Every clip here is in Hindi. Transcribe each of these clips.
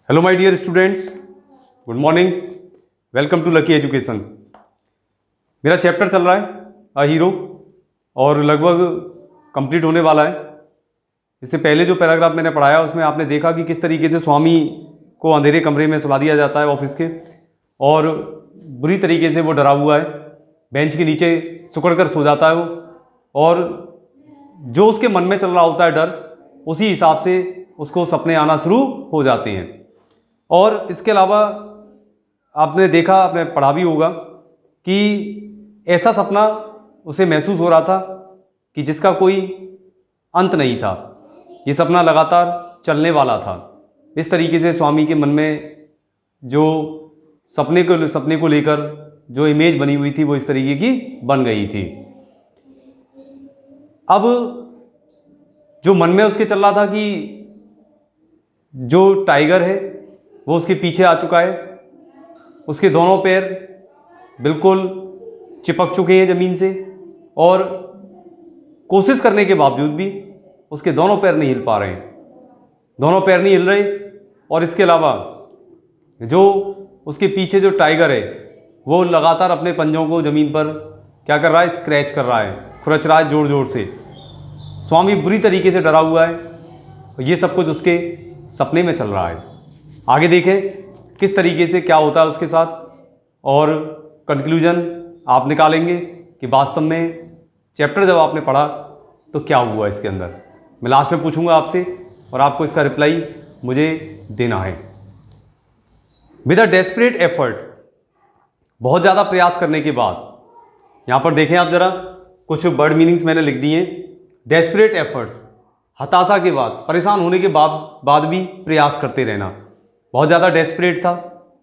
Hello my dear students, good morning. Welcome to lucky education. मेरा चैप्टर चल रहा है अ हीरो और लगभग कंप्लीट होने वाला है। इससे पहले जो पैराग्राफ मैंने पढ़ाया उसमें आपने देखा कि किस तरीके से स्वामी को अंधेरे कमरे में सुला दिया जाता है ऑफिस के, और बुरी तरीके से वो डरा हुआ है, बेंच के नीचे सिकुड़ कर सो जाता है वो, और जो उसके मन में चल रहा होता है डर, उसी हिसाब से उसको सपने आना शुरू हो जाते हैं। और इसके अलावा आपने देखा, आपने पढ़ा भी होगा कि ऐसा सपना उसे महसूस हो रहा था कि जिसका कोई अंत नहीं था, ये सपना लगातार चलने वाला था। इस तरीके से स्वामी के मन में जो सपने को लेकर जो इमेज बनी हुई थी वो इस तरीके की बन गई थी। अब जो मन में उसके चल रहा था कि जो टाइगर है वो उसके पीछे आ चुका है, उसके दोनों पैर बिल्कुल चिपक चुके हैं ज़मीन से, और कोशिश करने के बावजूद भी उसके दोनों पैर नहीं हिल पा रहे हैं, दोनों पैर नहीं हिल रहे। और इसके अलावा जो उसके पीछे जो टाइगर है वो लगातार अपने पंजों को ज़मीन पर क्या कर रहा है, स्क्रैच कर रहा है, खुरच रहा है ज़ोर ज़ोर से। स्वामी बुरी तरीके से डरा हुआ है और ये सब कुछ उसके सपने में चल रहा है। आगे देखें किस तरीके से क्या होता है उसके साथ, और कंक्लूजन आप निकालेंगे कि वास्तव में चैप्टर जब आपने पढ़ा तो क्या हुआ इसके अंदर। मैं लास्ट में पूछूंगा आपसे और आपको इसका रिप्लाई मुझे देना है। विद अ डेस्परेट एफर्ट, बहुत ज़्यादा प्रयास करने के बाद, यहाँ पर देखें आप ज़रा, कुछ वर्ड मीनिंग्स मैंने लिख दिए हैं। डेस्परेट एफर्ट्स, हताशा के बाद, परेशान होने के बाद भी प्रयास करते रहना। बहुत ज़्यादा डेस्परेट था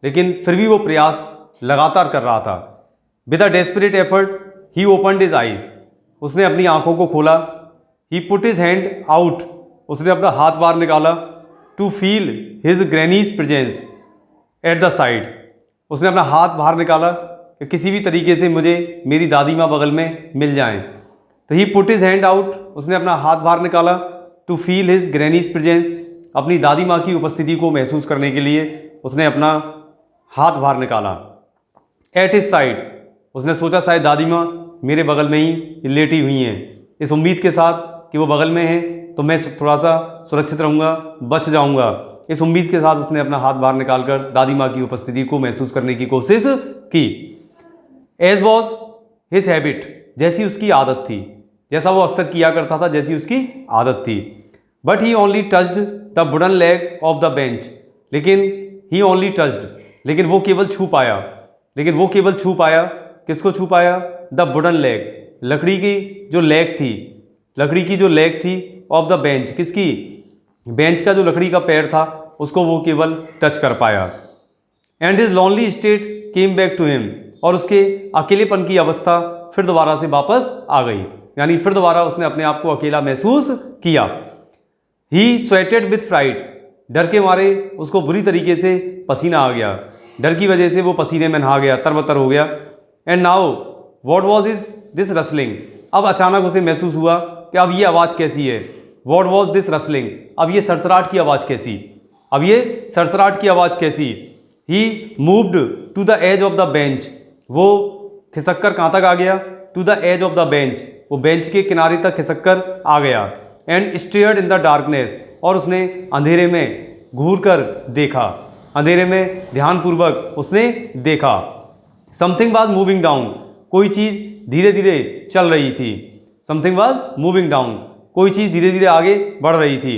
लेकिन फिर भी वो प्रयास लगातार कर रहा था। With a desperate effort he opened his eyes, उसने अपनी आंखों को खोला। He put his hand out, उसने अपना हाथ बाहर निकाला। To feel his granny's presence at the side, उसने अपना हाथ बाहर निकाला कि किसी भी तरीके से मुझे मेरी दादी माँ बगल में मिल जाएं। तो he put his hand out, उसने अपना हाथ बाहर निकाला। To feel his granny's presence, अपनी दादी माँ की उपस्थिति को महसूस करने के लिए उसने अपना हाथ बाहर निकाला। एट हिज साइड, उसने सोचा शायद दादी माँ मेरे बगल में ही लेटी हुई हैं, इस उम्मीद के साथ कि वो बगल में हैं तो मैं थोड़ा सा सुरक्षित रहूँगा, बच जाऊँगा। इस उम्मीद के साथ उसने अपना हाथ बाहर निकालकर दादी माँ की उपस्थिति को महसूस करने की कोशिश की। एज वॉज हिज हैबिट, जैसी उसकी आदत थी, जैसा वो अक्सर किया करता था, जैसी उसकी आदत थी। But he only touched the wooden leg of the bench, लेकिन ही ओनली टच्ड, लेकिन वो केवल छू पाया, किसको छू पाया? द वुडन लेग, लकड़ी की जो लेग थी ऑफ द बेंच, किसकी? बेंच का जो लकड़ी का पैर था उसको वो केवल टच कर पाया। And his lonely state came back to him, और उसके अकेलेपन की अवस्था फिर दोबारा से वापस आ गई, यानी फिर दोबारा उसने अपने आप को अकेला महसूस किया। ही स्वेटेड विथ फ्राइट, डर के मारे उसको बुरी तरीके से पसीना आ गया, डर की वजह से वो पसीने में नहा गया, तरबतर हो गया। And now what was this rustling, अब अचानक उसे महसूस हुआ कि अब ये आवाज़ कैसी है। व्हाट वाज दिस रसलिंग, अब ये सरसराहट की आवाज़ कैसी। He moved to the edge of the bench, वो खिसक कर कहाँ तक आ गया? To the edge of the bench, वो बेंच के किनारे तक खिसक कर आ गया। And stared in the darkness, और उसने अंधेरे में घूर कर देखा, अंधेरे में ध्यानपूर्वक उसने देखा। समथिंग वाज मूविंग डाउन, कोई चीज़ धीरे धीरे चल रही थी। समथिंग वाज मूविंग डाउन, कोई चीज़ धीरे धीरे आगे बढ़ रही थी।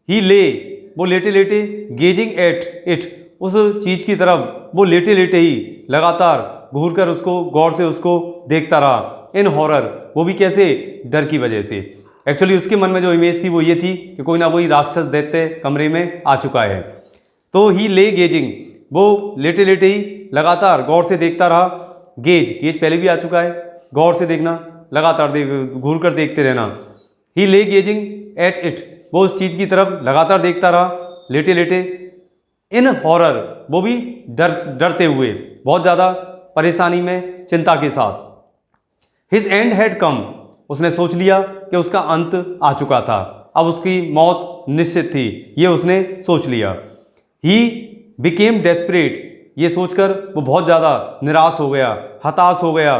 ही ले, वो लेटे लेटे, गेजिंग एट इट, उस चीज़ की तरफ वो लेटे लेटे ही लगातार घूर कर उसको, गौर से उसको देखता रहा। इन हॉरर, वो भी कैसे? डर की वजह से। एक्चुअली उसके मन में जो इमेज थी वो ये थी कि कोई ना कोई राक्षस दैत्य कमरे में आ चुका है। तो ही ले गेजिंग, वो लेटे लेटे ही लगातार गौर से देखता रहा। गेज पहले भी आ चुका है, गौर से देखना, लगातार घूर कर देखते रहना। ही ले गेजिंग एट इट, वो उस चीज़ की तरफ लगातार देखता रहा लेटे लेटे। इन हॉरर, वो भी डरते हुए, बहुत ज़्यादा परेशानी में, चिंता के साथ। हिज एंड हैड कम, उसने सोच लिया कि उसका अंत आ चुका था, अब उसकी मौत निश्चित थी, ये उसने सोच लिया। ही बिकेम डेस्परेट, ये सोचकर वो बहुत ज़्यादा निराश हो गया, हताश हो गया।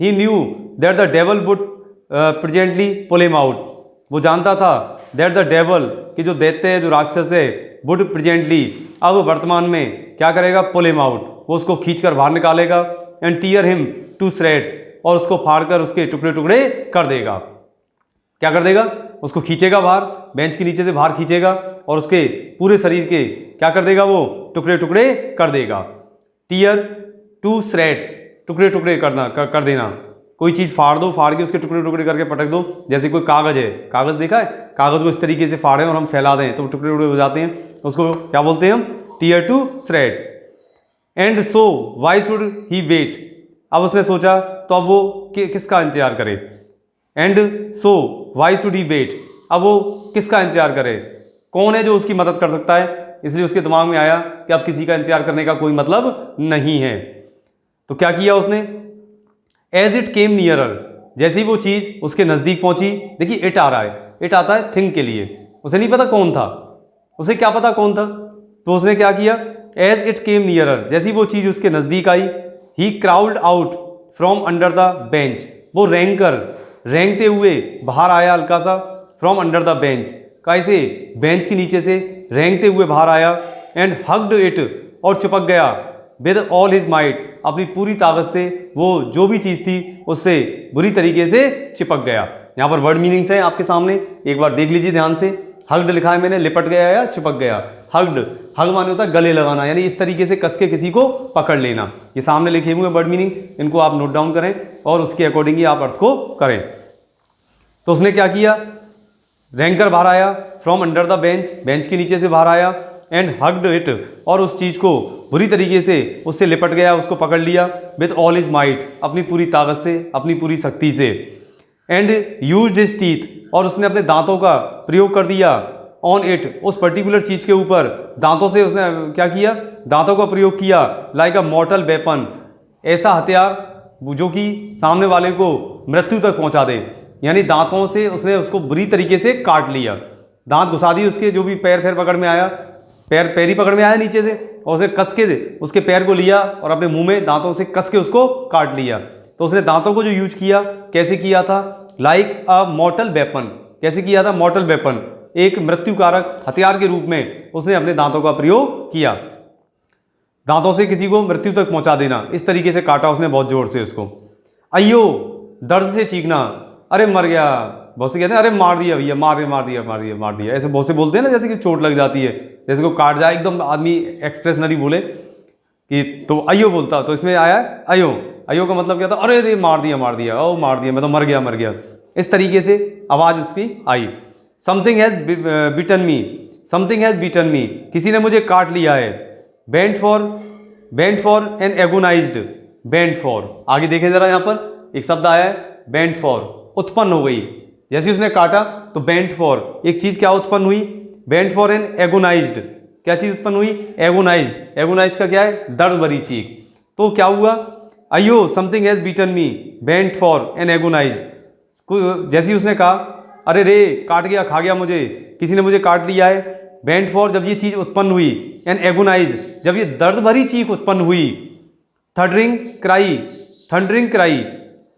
He knew that the devil would presently pull him out, वो जानता था दैट द डेवल, कि जो दैत्य है, जो राक्षस है, वुड प्रेजेंटली, अब वर्तमान में क्या करेगा, पुल हिम आउट, वो उसको खींचकर बाहर निकालेगा। And tear him to shreds, और उसको फाड़कर उसके टुकड़े टुकड़े कर देगा। क्या कर देगा, उसको खींचेगा बाहर, बेंच के नीचे से बाहर खींचेगा और उसके पूरे शरीर के क्या कर देगा, वो टुकड़े टुकड़े कर देगा। टीयर टू श्रेड्स, टुकड़े टुकड़े करना, कर देना। कोई चीज़ फाड़ दो, फाड़ के उसके टुकड़े टुकड़े करके पटक दो। जैसे कोई कागज़ है, कागज़ देखा है, कागज़ को इस तरीके से फाड़ें और हम फैला दें तो टुकड़े टुकड़े हो जाते हैं, उसको क्या बोलते हैं हम, tear to shred. And so why should he wait, अब उसने सोचा तो अब वो किसका इंतजार करे। And so why should he wait, अब वो किसका इंतजार करे, कौन है जो उसकी मदद कर सकता है। इसलिए उसके दिमाग में आया कि अब किसी का इंतजार करने का कोई मतलब नहीं है। तो क्या किया उसने, एज इट केम नियरर, जैसे ही वो चीज़ उसके नज़दीक पहुंची, देखिए इट आ रहा है, इट आता है थिंग के लिए, उसे नहीं पता कौन था, उसे क्या पता कौन था, तो उसने क्या किया, एज इट केम नियरर, जैसे ही वो चीज़ उसके नज़दीक आई, he crawled out from under the bench, वो रेंगते हुए बाहर आया हल्का सा, फ्रॉम अंडर द बेंच, कैसे, बेंच के नीचे से रेंगते हुए बाहर आया। एंड हग्ड इट, और चिपक गया, विद ऑल हिज माइट, अपनी पूरी ताकत से वो जो भी चीज़ थी उससे बुरी तरीके से चिपक गया। यहाँ पर वर्ड मीनिंग्स हैं आपके सामने, एक बार देख लीजिए ध्यान से। हग्ड लिखा है मैंने, लिपट गया या चिपक गया। हग्ड, हग माने होता है गले लगाना, यानी इस तरीके से कस के किसी को पकड़ लेना। ये सामने लिखे हुए वर्ड मीनिंग, इनको आप नोट डाउन करें और उसके अकॉर्डिंग ही आप अर्थ को करें। तो उसने क्या किया, रेंग कर बाहर आया, from under the bench, bench के नीचे से बाहर आया। एंड हग्ड इट, और उस चीज़ को बुरी तरीके से उससे लिपट गया, उसको पकड़ लिया, विद ऑल हिज माइट, अपनी पूरी ताकत से, अपनी पूरी शक्ति से। एंड यूज्ड हिज टीथ, और उसने अपने दांतों का प्रयोग कर दिया, ऑन इट, उस पर्टिकुलर चीज़ के ऊपर दांतों से उसने क्या किया, दांतों का प्रयोग किया, लाइक अ मॉर्टल वेपन, ऐसा हथियार जो कि सामने वाले को मृत्यु तक पहुंचा दे। यानी दांतों से उसने उसको बुरी तरीके से काट लिया, दांत घुसा दिए उसके, जो भी पैर पकड़ में आया, पैर ही पकड़ में आया नीचे से, और उसे कस के उसके पैर को लिया और अपने मुंह में दांतों से कस के उसको काट लिया। तो उसने दांतों को जो यूज किया, कैसे किया था, लाइक अ मॉर्टल वेपन, कैसे किया था, मॉर्टल वेपन, एक मृत्युकारक हथियार के रूप में उसने अपने दांतों का प्रयोग किया। दांतों से किसी को मृत्यु तक पहुंचा देना, इस तरीके से काटा उसने बहुत जोर से उसको। अयो, दर्द से चीखना, अरे मर गया, बहुत से कहते हैं अरे मार दिया भैया, मार दिया, ऐसे बहुत से बोलते हैं ना, जैसे कि चोट लग जाती है, जैसे को काट जाए, एकदम आदमी एक्सप्रेशनली बोले कि, तो अयो बोलता, तो इसमें आया है अयो। अयो का मतलब क्या था, अरे अरे मार दिया, ओ मार दिया, मैं तो मर गया, इस तरीके से आवाज़ उसकी आई। समथिंग हैज़ बीटन मी, किसी ने मुझे काट लिया है। Bent for an agonized, bent for, आगे देखें जरा, यहाँ पर एक शब्द आया है बेंट फॉर, उत्पन्न हो गई, जैसे उसने काटा तो बेंट फॉर, एक चीज़ क्या उत्पन्न हुई, बेंट फॉर एन एगोनाइज्ड, क्या चीज़ उत्पन्न हुई, एगोनाइज्ड का क्या है, दर्द भरी चीख। तो क्या हुआ, अयो something has bitten me, bent for an agonized, जैसे ही उसने कहा अरे रे, काट गया, खा गया मुझे, किसी ने मुझे काट लिया है। बेंट फॉर, जब ये चीज़ उत्पन्न हुई, एन एगोनाइज्ड, जब ये दर्द भरी चीख उत्पन्न हुई। थंडरिंग क्राई,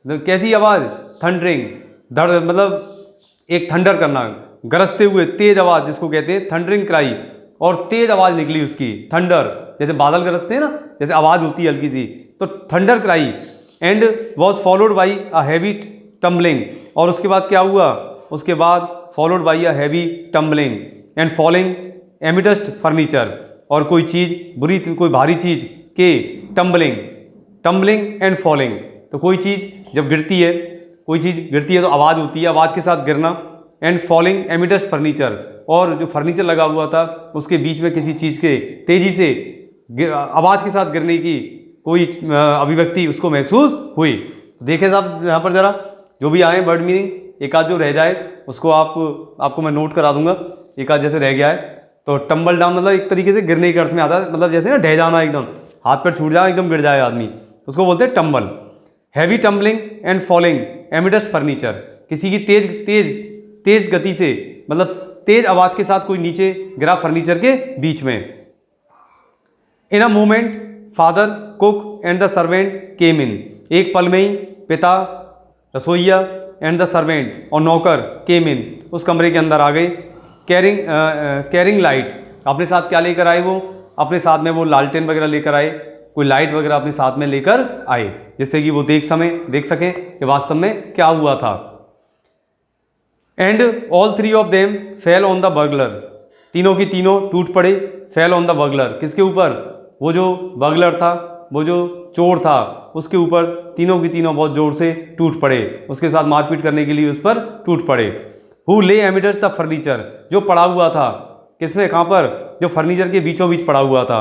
कैसी आवाज़, थंडरिंग, दर्द मतलब एक थंडर करना, गरजते हुए तेज आवाज़ जिसको कहते हैं थंडरिंग क्राई, और तेज आवाज़ निकली उसकी, थंडर, जैसे बादल गरजते हैं ना, जैसे आवाज़ होती है हल्की सी, तो thunder cry. And was followed by a heavy tumbling, और उसके बाद क्या हुआ, उसके बाद followed by a heavy tumbling and falling amidst furniture, और कोई चीज़ बुरी, कोई भारी चीज़ के टम्बलिंग एंड फॉलिंग, तो कोई चीज़ जब गिरती है, कोई चीज़ गिरती है तो आवाज़ होती है, आवाज़ के साथ गिरना। एंड फॉलिंग एमिडस्ट फर्नीचर, और जो फर्नीचर लगा हुआ था उसके बीच में किसी चीज़ के तेज़ी से आवाज़ के साथ गिरने की कोई अभिव्यक्ति उसको महसूस हुई। देखें साहब यहाँ पर ज़रा, जो भी आए वर्ड मीनिंग, एक आध जो रह जाए उसको आपको मैं नोट करा दूंगा, एक आध जैसे रह गया है। तो टम्बल डाउन मतलब एक तरीके से गिरने के अर्थ में आता है, मतलब जैसे ना ढह जाना, एकदम हाथ पैर छूट जाए, एकदम गिर जाए आदमी, उसको बोलते हैं tumble. Heavy tumbling and falling amidst furniture, किसी की तेज गति से, मतलब तेज आवाज़ के साथ कोई नीचे गिरा फर्नीचर के बीच में। In a moment father, cook and the servant came in. एक पल में ही पिता, रसोइया एंड द सर्वेंट और नौकर केम इन, उस कमरे के अंदर आ गए। कैरिंग लाइट, अपने साथ क्या लेकर आए वो? अपने साथ में वो लालटेन वगैरह लेकर आए, कोई लाइट वगैरह अपने साथ में लेकर आए, जिससे कि वो देख सकें कि वास्तव में क्या हुआ था। And all three of them fell on the burglar, तीनों की तीनों टूट पड़े। फेल ऑन द बर्गलर, किसके ऊपर? वो जो बर्गलर था, वो जो चोर था, उसके ऊपर तीनों की तीनों बहुत जोर से टूट पड़े, उसके साथ मारपीट करने के लिए उस पर टूट पड़े। हु ले एमिडस्ट द फर्नीचर, जो पड़ा हुआ था, किसमें, कहाँ पर? जो फर्नीचर के बीचों बीच पड़ा हुआ था।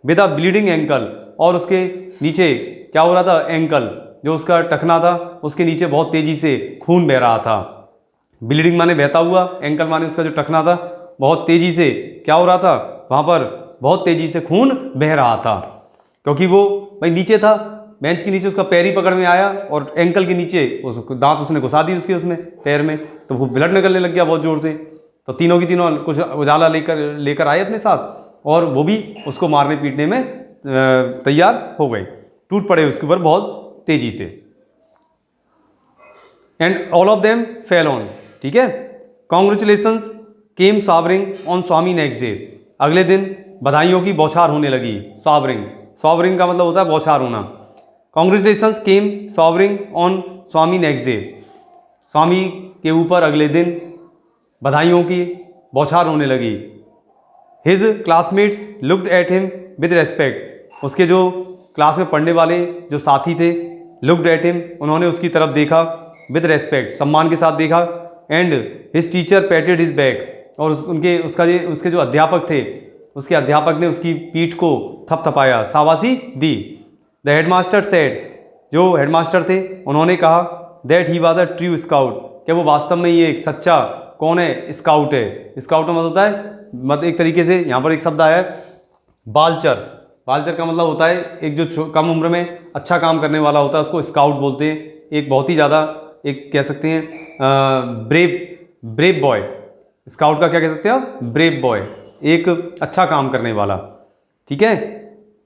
विद अ ब्लीडिंग एंकल, और उसके नीचे क्या हो रहा था? एंकल, जो उसका टखना था, उसके नीचे बहुत तेजी से खून बह रहा था। ब्लीडिंग माने बहता हुआ, एंकल माने उसका जो टखना था, बहुत तेजी से क्या हो रहा था? वहाँ पर बहुत तेजी से खून बह रहा था, क्योंकि वो भाई नीचे था, बेंच के नीचे उसका पैर ही पकड़ में आया और एंकल के नीचे दांत उसने घुसा दी उसके उसमें पैर में, तो वो ब्लड निकलने लग गया बहुत जोर से। तो तीनों की तीनों कुछ उजाला लेकर आए अपने साथ, और वो भी उसको मारने पीटने में तैयार हो गए, टूट पड़े उसके ऊपर बहुत तेजी से। And all of them fell on, ठीक है। Congratulations came showering on Swami next day, अगले दिन बधाइयों की बौछार होने लगी। सावरिंग का मतलब होता है बौछार होना। Congratulations came showering on Swami next day, Swami के ऊपर अगले दिन बधाइयों की बौछार होने लगी। His classmates looked at him with respect, उसके जो क्लास में पढ़ने वाले जो साथी थे, लुक्ड एट हिम, उन्होंने उसकी तरफ देखा, विद रेस्पेक्ट, सम्मान के साथ देखा। And his teacher पैटेड his back, और उसके जो अध्यापक थे, उसके अध्यापक ने उसकी पीठ को थपथपाया, शाबाशी दी। द हेडमास्टर सेड, जो हेडमास्टर थे उन्होंने कहा, that he was a true scout, कि वो वास्तव में ये एक सच्चा कौन है? स्काउट है। स्काउट का मतलब होता है, मतलब एक तरीके से यहाँ पर एक शब्द आया है बालचर। बालचर का मतलब होता है एक जो कम उम्र में अच्छा काम करने वाला होता है, उसको स्काउट बोलते हैं। एक बहुत ही ज़्यादा, एक कह सकते हैं ब्रेव बॉय। स्काउट का क्या कह सकते हैं आप? ब्रेव बॉय, एक अच्छा काम करने वाला, ठीक है,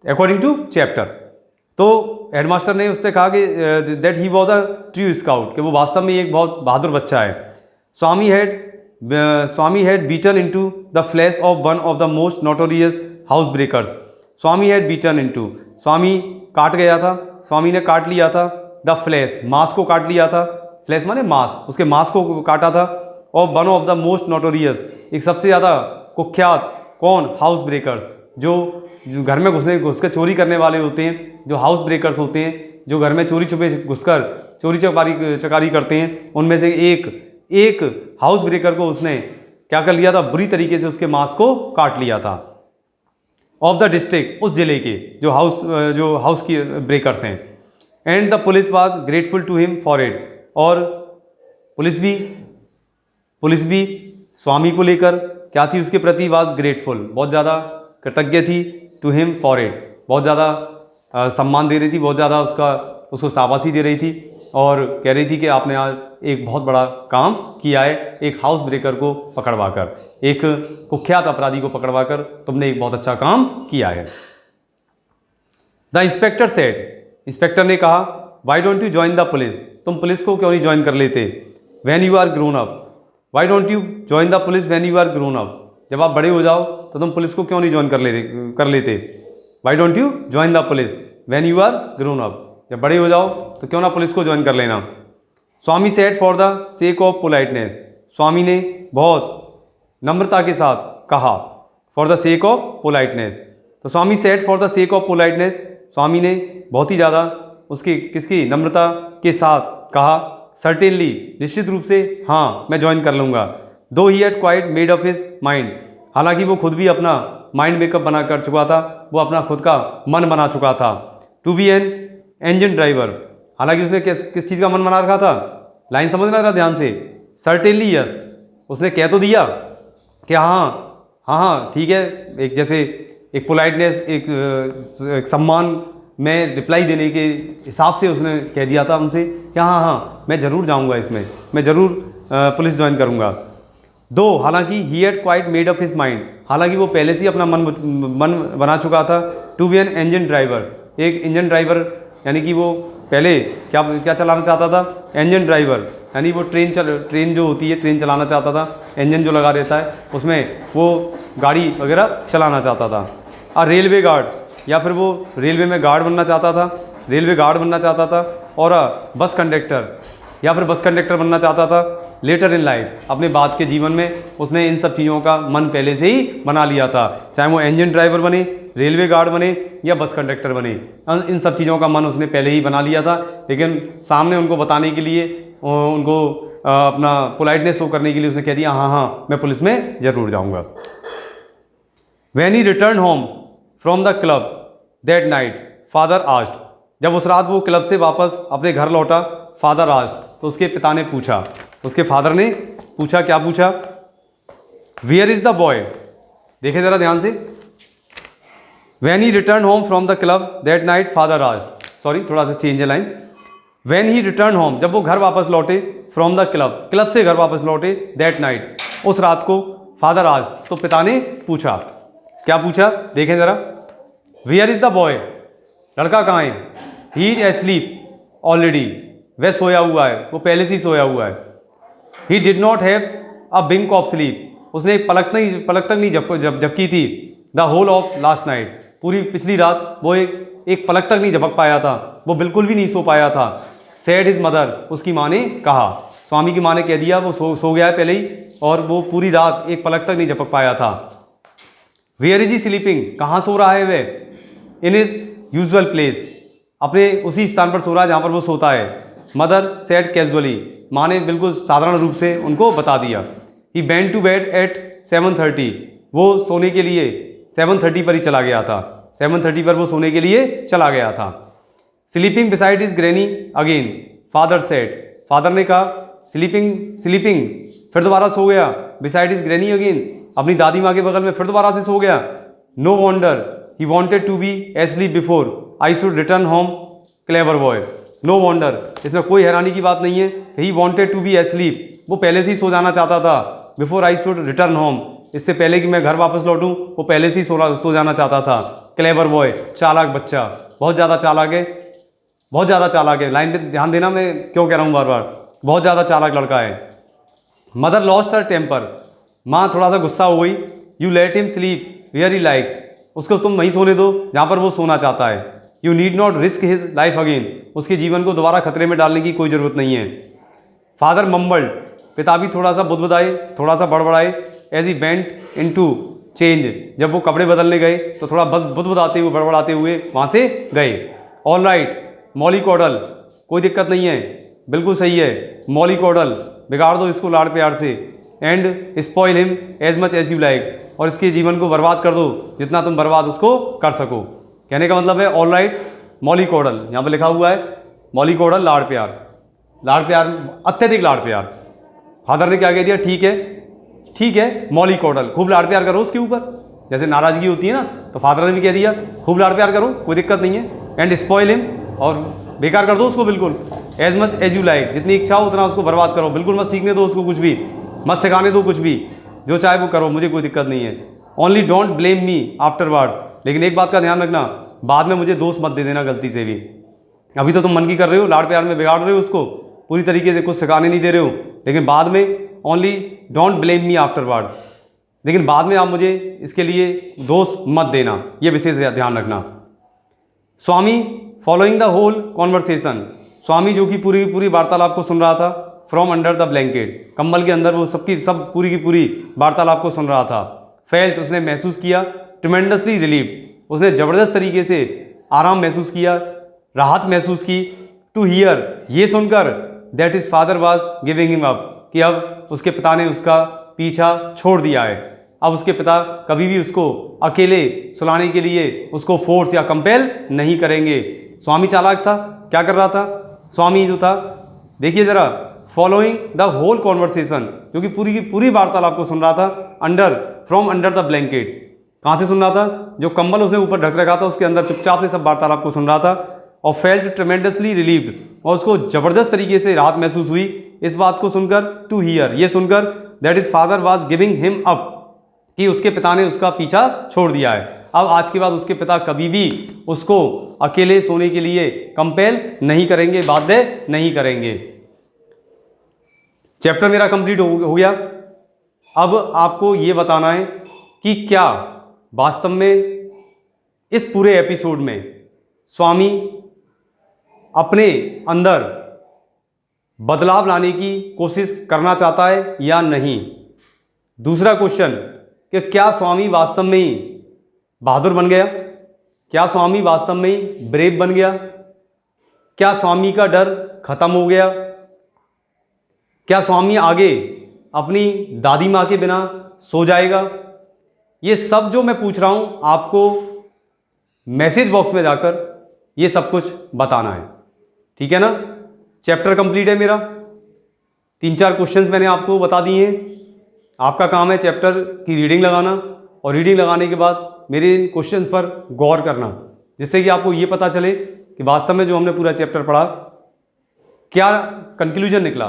अकॉर्डिंग टू चैप्टर। तो हेडमास्टर ने उससे कहा कि that he was a true scout, कि वो वास्तव में एक बहुत बहादुर बच्चा है। Swami had bitten into the flesh of one of the most notorious house breakers. Swami had bitten into, Swami काट गया था, स्वामी ने काट लिया था, द फ्लैश, मांस को काट लिया था, फ्लैश माने मांस, उसके मांस को काटा था, और one of the most notorious, एक सबसे ज़्यादा कुख्यात, कौन? हाउस ब्रेकर्स, जो घर में घुस के चोरी करने वाले होते हैं, जो हाउस ब्रेकर्स होते हैं, जो घर में चोरी छुपे घुसकर चोरी चकारी करते हैं, उनमें से एक हाउस ब्रेकर को उसने क्या कर लिया था? बुरी तरीके से उसके मांस को काट लिया था। ऑफ द डिस्ट्रिक्ट, उस जिले के जो हाउस की ब्रेकर्स हैं। And the police was grateful to him for it, और पुलिस भी स्वामी को लेकर क्या थी? उसके प्रति वाज ग्रेटफुल, बहुत ज़्यादा कृतज्ञ थी, टू हिम फॉर इट, बहुत ज़्यादा सम्मान दे रही थी, बहुत ज़्यादा उसको शाबाशी दे रही थी, और कह रही थी कि आपने आज एक बहुत बड़ा काम किया है, एक हाउस ब्रेकर को पकड़वाकर, एक कुख्यात अपराधी को पकड़वाकर तुमने एक बहुत अच्छा काम किया है। द इंस्पेक्टर सेड, इंस्पेक्टर ने कहा, why don't you join the police, तुम पुलिस को क्यों नहीं ज्वाइन कर लेते? When you are grown up, why don't you join the police when you are grown up, जब आप बड़े हो जाओ तो तुम पुलिस को क्यों नहीं ज्वाइन कर लेते? Why don't you join the police when you are grown up, जब बड़े हो जाओ तो क्यों ना पुलिस को ज्वाइन कर लेना। Swami said for the sake of politeness, Swami ने बहुत नम्रता के साथ कहा, for the sake of politeness, तो Swami said for the sake of politeness, Swami ने बहुत ही ज़्यादा किसकी नम्रता के साथ कहा, सर्टेनली, निश्चित रूप से, हाँ मैं ज्वाइन कर लूँगा। दो he had quite made up his mind, हालांकि वो खुद भी अपना माइंड मेकअप बना कर चुका था, वो अपना खुद का मन बना चुका था। To be an engine driver, हालांकि उसने किस चीज़ का मन बना रखा था? लाइन समझना जरा ध्यान से। सर्टेनली यस, उसने कह तो दिया कि हाँ ठीक है, एक जैसे एक पोलाइटनेस, एक सम्मान में रिप्लाई देने के हिसाब से उसने कह दिया था हमसे कि हाँ मैं ज़रूर जाऊँगा, इसमें मैं ज़रूर पुलिस ज्वाइन करूँगा। दो हालांकि he had quite made up his mind, हालांकि वो पहले से ही अपना मन बना चुका था, to be an engine driver, एक इंजन ड्राइवर, यानी कि वो पहले क्या क्या चलाना चाहता था, इंजन ड्राइवर, यानी वो ट्रेन जो होती है ट्रेन चलाना चाहता था, इंजन जो लगा रहता है उसमें वो गाड़ी वगैरह चलाना चाहता था। और रेलवे गार्ड, या फिर वो रेलवे में गार्ड बनना चाहता था, रेलवे गार्ड बनना चाहता था। और बस कंडक्टर, या फिर बस कंडक्टर बनना चाहता था। लेटर इन लाइफ, अपने बाद के जीवन में उसने इन सब चीज़ों का मन पहले से ही बना लिया था, चाहे वो इंजन ड्राइवर बने, रेलवे गार्ड बने या बस कंडक्टर बने, इन सब चीज़ों का मन उसने पहले ही बना लिया था। लेकिन सामने उनको बताने के लिए, उनको अपना पोलाइटनेस शो करने के लिए उसने कह दिया हाँ हाँ मैं पुलिस में ज़रूर जाऊँगा। When he return home from the club that night father asked, जब उस रात वो क्लब से वापस अपने घर लौटा, फादर आस्क्ड, तो उसके पिता ने पूछा, उसके फादर ने पूछा, क्या पूछा, वेयर इज द बॉय। देखे जरा ध्यान से, when he return home from the club that night father asked, sorry थोड़ा सा चेंज है line, when he return home, जब वो घर वापस लौटे, फ्रॉम द क्लब, क्लब से घर वापस लौटे, दैट नाइट, उस रात को, फादर आस्क्ड, तो पिता ने पूछा, क्या पूछा, देखें जरा, वेयर इज द बॉय, लड़का कहाँ है, ही इज एस्लीप ऑलरेडी, वह सोया हुआ है, वो पहले से ही सोया हुआ है। He did not have a wink of sleep, उसने एक पलक तक नहीं झपकी थी, the whole of last night, पूरी पिछली रात वो एक पलक तक नहीं झपक पाया था, वो बिल्कुल भी नहीं सो पाया था। सैड हिज मदर, उसकी माँ ने कहा, स्वामी की माँ ने कह दिया वो सो गया है पहले ही, और वो पूरी रात एक पलक तक नहीं झपक पाया था। वेयर इज ही स्लीपिंग, कहाँ सो रहा है वह, इन हिज यूजुअल प्लेस, अपने उसी स्थान पर सो रहा है जहाँ पर वो सोता है। मदर सेड कैजुअली, माँ ने बिल्कुल साधारण रूप से उनको बता दिया। He went to bed at 7:30, वो सोने के लिए 7:30 पर ही चला गया था, 7:30 पर वो सोने के लिए चला गया था। Sleeping beside his granny again, father said, father ने कहा स्लीपिंग फिर दोबारा सो गया, बिसाइड हिज ग्रैनी अगेन, अपनी दादी माँ के बगल में फिर दोबारा से सो गया। No wonder he wanted to be asleep before I should return home, clever boy. No wonder, इसमें कोई हैरानी की बात नहीं है, he wanted to be asleep, वो पहले से ही सो जाना चाहता था, before I should return home, इससे पहले कि मैं घर वापस लौटूं वो पहले से ही सो जाना चाहता था। क्लेवर बॉय, चालाक बच्चा, बहुत ज़्यादा चालाक है, बहुत ज़्यादा चालाक है, लाइन पे ध्यान देना, मैं क्यों कह रहा हूँ बार बार, बहुत ज़्यादा चालाक लड़का है। मदर लॉस्ट हर टेम्पर, माँ थोड़ा सा गुस्सा हो गई। You let him sleep where he likes, उसको तुम वहीं सोने दो जहाँ पर वो सोना चाहता है। You need not risk his life again, उसके जीवन को दोबारा खतरे में डालने की कोई ज़रूरत नहीं है। फादर मम्बल्ड, पिता भी थोड़ा सा बुदबुदाए, थोड़ा सा बड़बड़ाए, as he went into change, जब वो कपड़े बदलने गए तो थोड़ा बुदबुदाते हुए बड़बड़ाते हुए वहाँ से गए। ऑल राइट मॉली कॉडल, कोई दिक्कत नहीं है, बिल्कुल सही है, मॉली कॉडल, बिगाड़ दो इसको लाड़ प्यार से। And spoil him as much as you like, और इसके जीवन को बर्बाद कर दो जितना तुम बर्बाद उसको कर सको। कहने का मतलब है ऑल राइट मॉली कॉडल, यहाँ पर लिखा हुआ है मॉली कॉडल लाड़ प्यार, लाड़ प्यार, अत्यधिक लाड़ प्यार। फादर ने क्या कह दिया, ठीक है मॉली कॉडल, खूब लाड़ प्यार करो उसके ऊपर, जैसे नाराज़गी होती है ना, तो फादर ने भी कह दिया खूब लाड़ प्यार करो, कोई दिक्कत नहीं है। एंड स्पॉइल हिम, और बेकार कर दो उसको बिल्कुल, as much as you like, जितनी इच्छा हो उतना उसको बर्बाद करो, बिल्कुल मत सीखने दो उसको कुछ भी, मत सिखाने दो कुछ भी, जो चाहे वो करो, मुझे कोई दिक्कत नहीं है। Only don't blame me afterwards, लेकिन एक बात का ध्यान रखना, बाद में मुझे दोष मत दे देना गलती से भी। अभी तो तुम मन की कर रहे हो, लाड़ प्यार में बिगाड़ रहे हो उसको, पूरी तरीके से कुछ सिखाने नहीं दे रहे हो, लेकिन बाद में only don't blame me afterward, लेकिन बाद में आप मुझे इसके लिए दोष मत देना, ये विशेष ध्यान रखना। स्वामी फॉलोइंग द होल कॉन्वर्सेशन, स्वामी जो कि पूरी वार्तालाप को सुन रहा था, फ्रॉम अंडर द ब्लैंकेट, कंबल के अंदर वो सब पूरी की पूरी वार्तालाप को सुन रहा था। फेल्ट, उसने महसूस किया, ट्रिमेंडसली रिलीव्ड, उसने ज़बरदस्त तरीके से आराम महसूस किया, राहत महसूस की। टू हियर, ये सुनकर, that is father was giving him up, कि अब उसके पिता ने उसका पीछा छोड़ दिया है, अब उसके पिता कभी भी उसको अकेले सुलाने के लिए उसको फोर्स या कंपेल नहीं करेंगे। स्वामी चालाक था, क्या कर रहा था स्वामी जो था, देखिए ज़रा, फॉलोइंग द होल कॉन्वर्सेशन, जो कि पूरी की पूरी वार्तालाप को सुन रहा था, फ्रॉम अंडर द ब्लैंकेट, कहाँ से सुन रहा था, जो कंबल उसने ऊपर ढक रखा था उसके अंदर चुपचाप से सब वार्तालाप को सुन रहा था। और फेल्ट ट्रेमेंडसली रिलीव्ड, और उसको ज़बरदस्त तरीके से राहत महसूस हुई इस बात को सुनकर। टू हियर, ये सुनकर, that is father was giving him up, कि उसके पिता ने उसका पीछा छोड़ दिया है। अब आज के बाद उसके पिता कभी भी उसको अकेले सोने के लिए कंपेल नहीं करेंगे, बाध्य नहीं करेंगे। चैप्टर मेरा कंप्लीट हो गया। अब आपको ये बताना है कि क्या वास्तव में इस पूरे एपिसोड में स्वामी अपने अंदर बदलाव लाने की कोशिश करना चाहता है या नहीं। दूसरा क्वेश्चन कि क्या स्वामी वास्तव में ही बहादुर बन गया, क्या स्वामी वास्तव में ही ब्रेव बन गया, क्या स्वामी का डर खत्म हो गया, क्या स्वामी आगे अपनी दादी माँ के बिना सो जाएगा। ये सब जो मैं पूछ रहा हूँ आपको मैसेज बॉक्स में जाकर ये सब कुछ बताना है, ठीक है ना। चैप्टर कंप्लीट है मेरा, 3-4 क्वेश्चंस मैंने आपको बता दिए हैं। आपका काम है चैप्टर की रीडिंग लगाना, और रीडिंग लगाने के बाद मेरे इन क्वेश्चंस पर गौर करना, जिससे कि आपको ये पता चले कि वास्तव में जो हमने पूरा चैप्टर पढ़ा क्या कंक्लूजन निकला,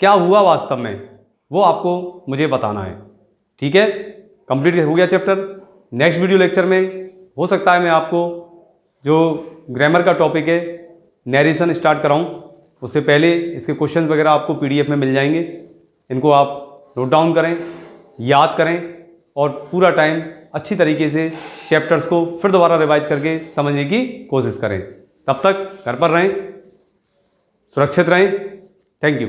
क्या हुआ वास्तव में, वो आपको मुझे बताना है, ठीक है। कंप्लीट हो गया चैप्टर। नेक्स्ट वीडियो लेक्चर में हो सकता है मैं आपको जो ग्रामर का टॉपिक है नैरेशन स्टार्ट कराऊं, उससे पहले इसके क्वेश्चंस वगैरह आपको पीडीएफ में मिल जाएंगे। इनको आप नोट डाउन करें, याद करें, और पूरा टाइम अच्छी तरीके से चैप्टर्स को फिर दोबारा रिवाइज करके समझने की कोशिश करें। तब तक घर पर रहें, सुरक्षित रहें। Thank you.